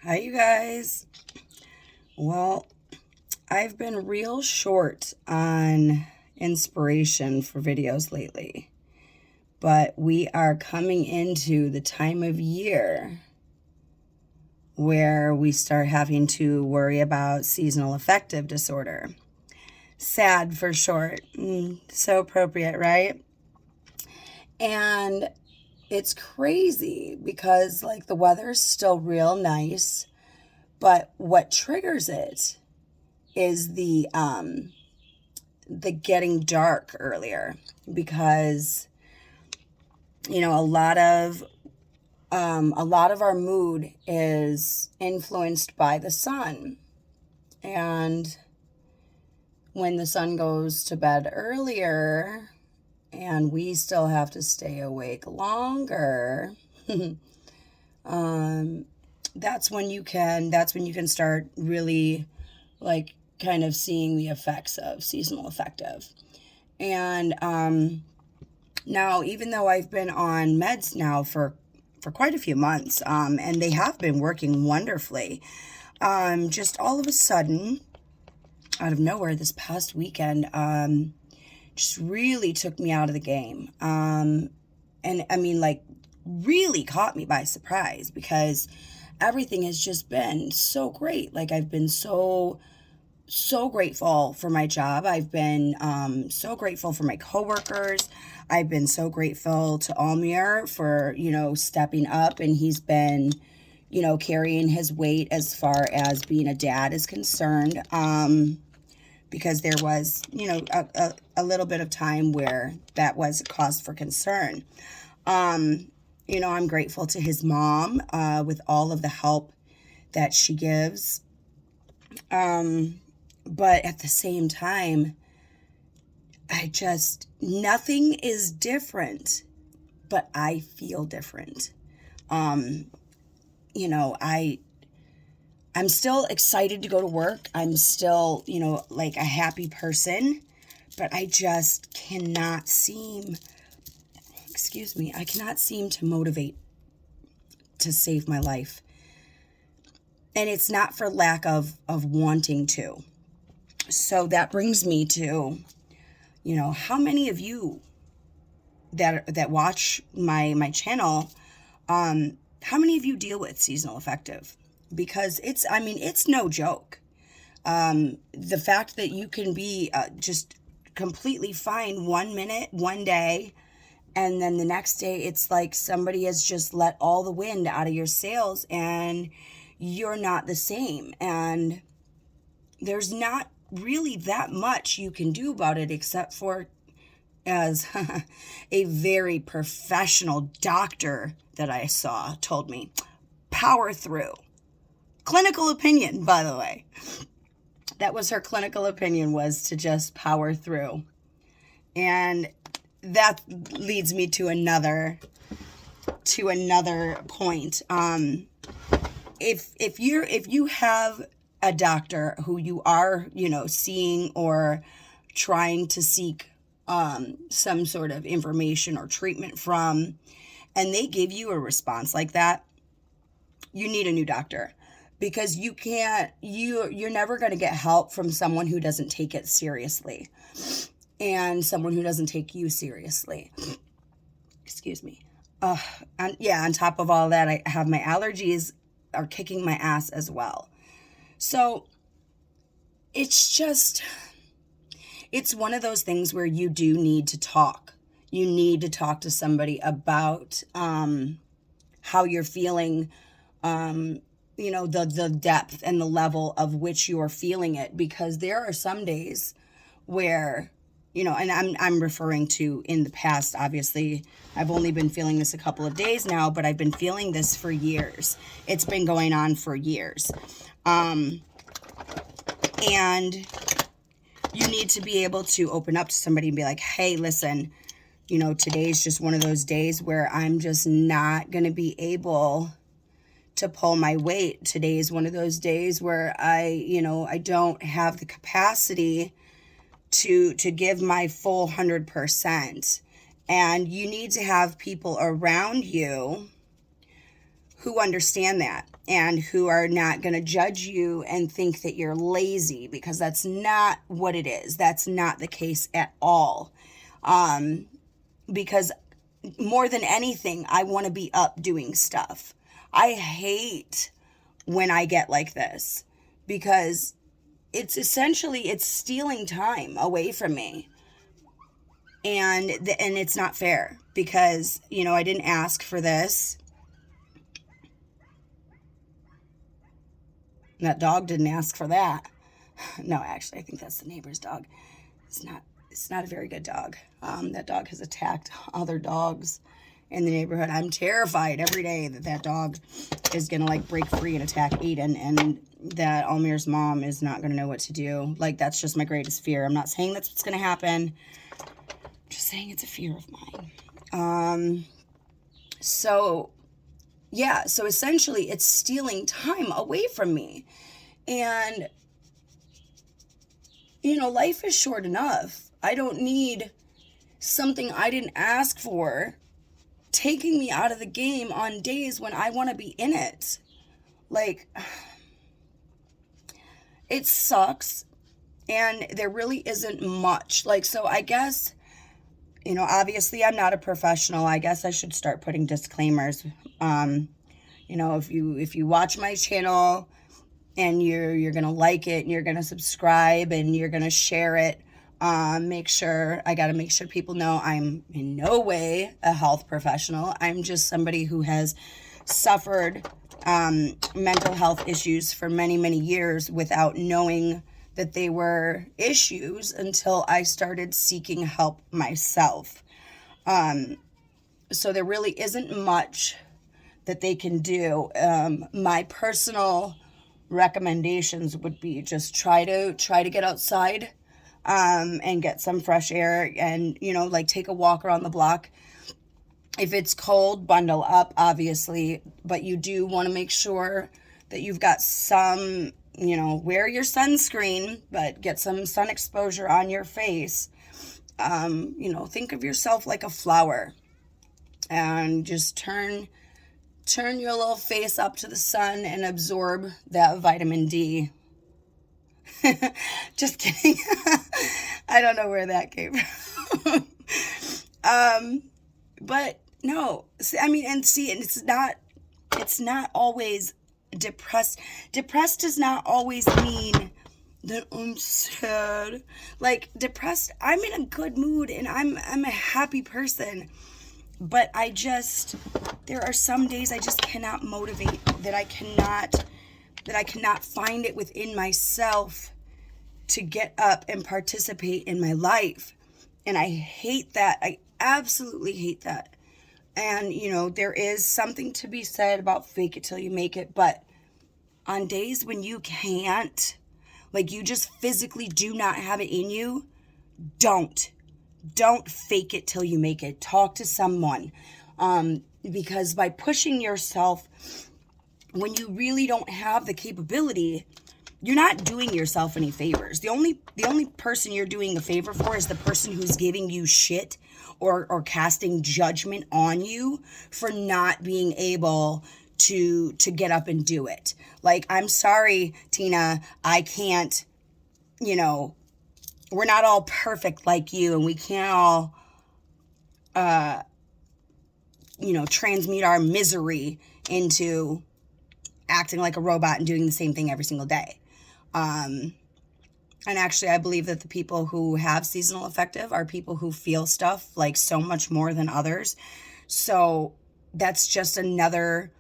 Hi, you guys. Well, I've been real short on inspiration for videos lately, but we are coming into the time of year where we start having to worry about seasonal affective disorder. S.A.D for short. So appropriate, right? And it's crazy because, like, the weather's still real nice, but what triggers it is the getting dark earlier, because a lot of our mood is influenced by the sun. And when the sun goes to bed earlier and we still have to stay awake longer, that's when you can start really, like, kind of seeing the effects of seasonal affective. And now, even though I've been on meds now for quite a few months, and they have been working wonderfully, just all of a sudden, out of nowhere, this past weekend, just really took me out of the game. And I mean, like, really caught me by surprise, because everything has just been so great. Like, I've been so grateful for my job. I've been so grateful for my coworkers. I've been so grateful to Almir for, stepping up, and he's been, carrying his weight as far as being a dad is concerned. Because there was, a little bit of time where that was a cause for concern. I'm grateful to his mom with all of the help that she gives. But at the same time, nothing is different, but I feel different. I'm still excited to go to work. I'm still, like, a happy person, but I just cannot seem, I cannot seem to motivate to save my life. And it's not for lack of wanting to. So that brings me to, how many of you that watch my channel, how many of you deal with seasonal affective? Because it's no joke. The fact that you can be just completely fine 1 minute, one day, and then the next day it's like somebody has just let all the wind out of your sails and you're not the same. And there's not really that much you can do about it, except for, as a very professional doctor that I saw told me, power through. Clinical opinion, by the way. That was her clinical opinion, was to just power through. And that leads me to another point. If you have a doctor who you are, seeing or trying to seek some sort of information or treatment from, and they give you a response like that, you need a new doctor. Because you're never going to get help from someone who doesn't take it seriously, and someone who doesn't take you seriously. Excuse me. On top of all that, I have my allergies are kicking my ass as well. So it's one of those things where you do need to talk. You need to talk to somebody about how you're feeling, the depth and the level of which you are feeling it, because there are some days where, and I'm referring to in the past. Obviously, I've only been feeling this a couple of days now, but I've been feeling this for years. It's been going on for years. And you need to be able to open up to somebody and be like, hey, listen, today's just one of those days where I'm just not going to be able to pull my weight. Today is one of those days where I don't have the capacity to give my full 100%. And you need to have people around you who understand that and who are not going to judge you and think that you're lazy, because that's not what it is. That's not the case at all. Because more than anything, I want to be up doing stuff. I hate when I get like this, because it's essentially, it's stealing time away from me. And it's not fair, because, you know, I didn't ask for this. That dog didn't ask for that. No, actually, I think that's the neighbor's dog. It's not a very good dog. That dog has attacked other dogs in the neighborhood. I'm terrified every day that dog is going to like break free and attack Aiden, and that Almir's mom is not going to know what to do. Like, that's just my greatest fear. I'm not saying that's what's going to happen. I'm just saying it's a fear of mine. So essentially it's stealing time away from me. And, you know, life is short enough. I don't need something I didn't ask for taking me out of the game on days when I want to be in it. Like, it sucks. And there really isn't much. Like, so I guess, you know, obviously I'm not a professional. I guess I should start putting disclaimers. You know, if you watch my channel and you're going to like it and you're going to subscribe and you're going to share it, I got to make sure people know I'm in no way a health professional. I'm just somebody who has suffered mental health issues for many, many years without knowing that they were issues until I started seeking help myself. So there really isn't much that they can do. My personal recommendations would be just try to get outside and get some fresh air, and, you know, like take a walk around the block. If it's cold, bundle up, obviously, but you do want to make sure that you've got some, you know, wear your sunscreen, but get some sun exposure on your face. You know, think of yourself like a flower, and just turn your little face up to the sun and absorb that vitamin D. Just kidding. I don't know where that came from. But no, I mean, and it's not always depressed. Depressed does not always mean that I'm sad. Like, depressed, I'm in a good mood and I'm a happy person. But there are some days I just cannot motivate, that I cannot find it within myself to get up and participate in my life. And I hate that. I absolutely hate that. And, you know, there is something to be said about fake it till you make it. But on days when you can't, like, you just physically do not have it in you, don't fake it till you make it. Talk to someone. Because by pushing yourself when you really don't have the capability, you're not doing yourself any favors. The only person you're doing a favor for is the person who's giving you shit or casting judgment on you for not being able to get up and do it. Like, I'm sorry, Tina, I can't, you know, we're not all perfect like you, and we can't all, you know, transmute our misery into acting like a robot and doing the same thing every single day. And actually, I believe that the people who have seasonal affective are people who feel stuff like so much more than others. So that's just another,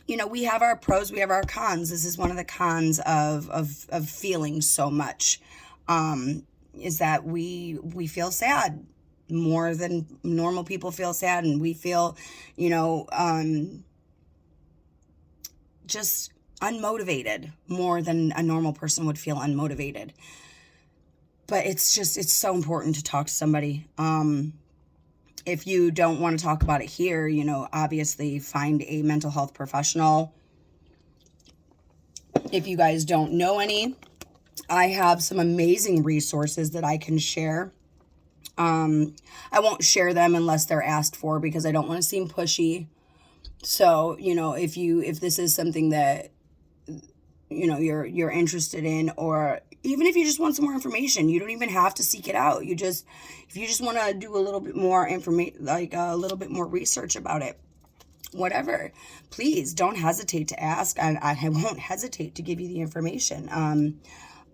you know, we have our pros, we have our cons. This is one of the cons of feeling so much, is that we feel sad more than normal people feel sad. And we feel, you know, just unmotivated more than a normal person would feel unmotivated. But it's so important to talk to somebody. If you don't want to talk about it here, you know, obviously find a mental health professional. If you guys don't know any, I have some amazing resources that I can share. I won't share them unless they're asked for, because I don't want to seem pushy. So, if this is something that, you're interested in, or even if you just want some more information, you don't even have to seek it out. If you just want to do a little bit more information, like a little bit more research about it, whatever, please don't hesitate to ask. And I won't hesitate to give you the information.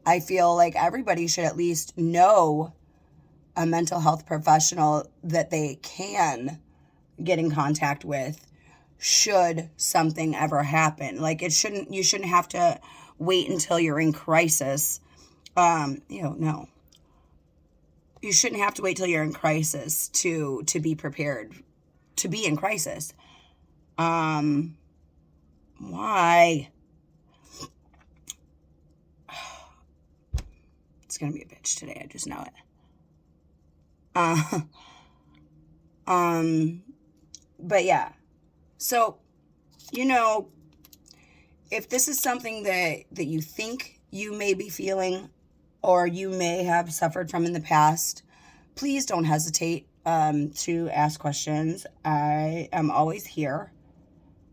I feel like everybody should at least know a mental health professional that they can get in contact with should something ever happen. Like you shouldn't have to wait until you're in crisis. No. You shouldn't have to wait till you're in crisis to be prepared to be in crisis. Why? It's gonna be a bitch today, I just know it. But yeah. So, if this is something that you think you may be feeling or you may have suffered from in the past, please don't hesitate to ask questions. I am always here.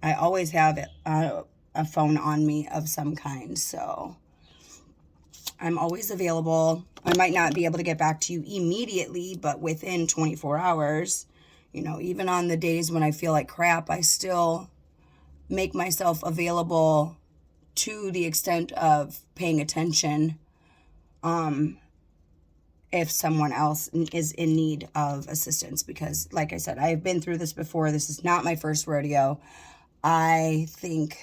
I always have a phone on me of some kind, so I'm always available. I might not be able to get back to you immediately, but within 24 hours, even on the days when I feel like crap, I still make myself available to the extent of paying attention if someone else is in need of assistance. Because, like I said, I've been through this before. This is not my first rodeo. I think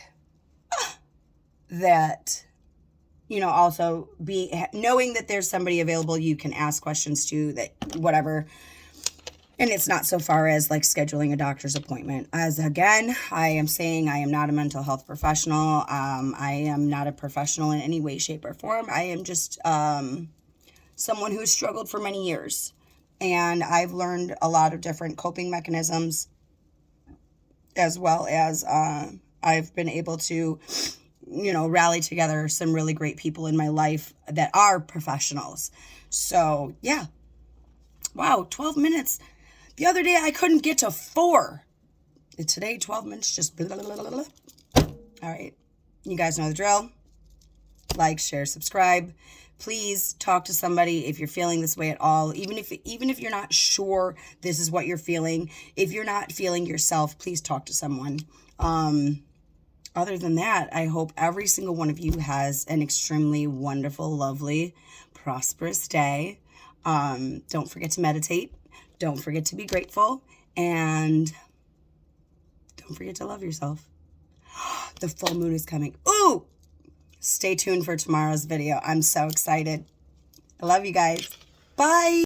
that, also knowing that there's somebody available you can ask questions to, that whatever. And it's not so far as like scheduling a doctor's appointment. As again, I am saying, I am not a mental health professional. I am not a professional in any way, shape, or form. I am just someone who's struggled for many years. And I've learned a lot of different coping mechanisms, as well as I've been able to, rally together some really great people in my life that are professionals. So, yeah. Wow, 12 minutes. The other day, I couldn't get to 4. And today, 12 minutes, just blah, blah, blah, blah. All right. You guys know the drill. Like, share, subscribe. Please talk to somebody if you're feeling this way at all. Even if you're not sure this is what you're feeling. If you're not feeling yourself, please talk to someone. Other than that, I hope every single one of you has an extremely wonderful, lovely, prosperous day. Don't forget to meditate. Don't forget to be grateful, and don't forget to love yourself. The full moon is coming. Ooh! Stay tuned for tomorrow's video. I'm so excited. I love you guys. Bye!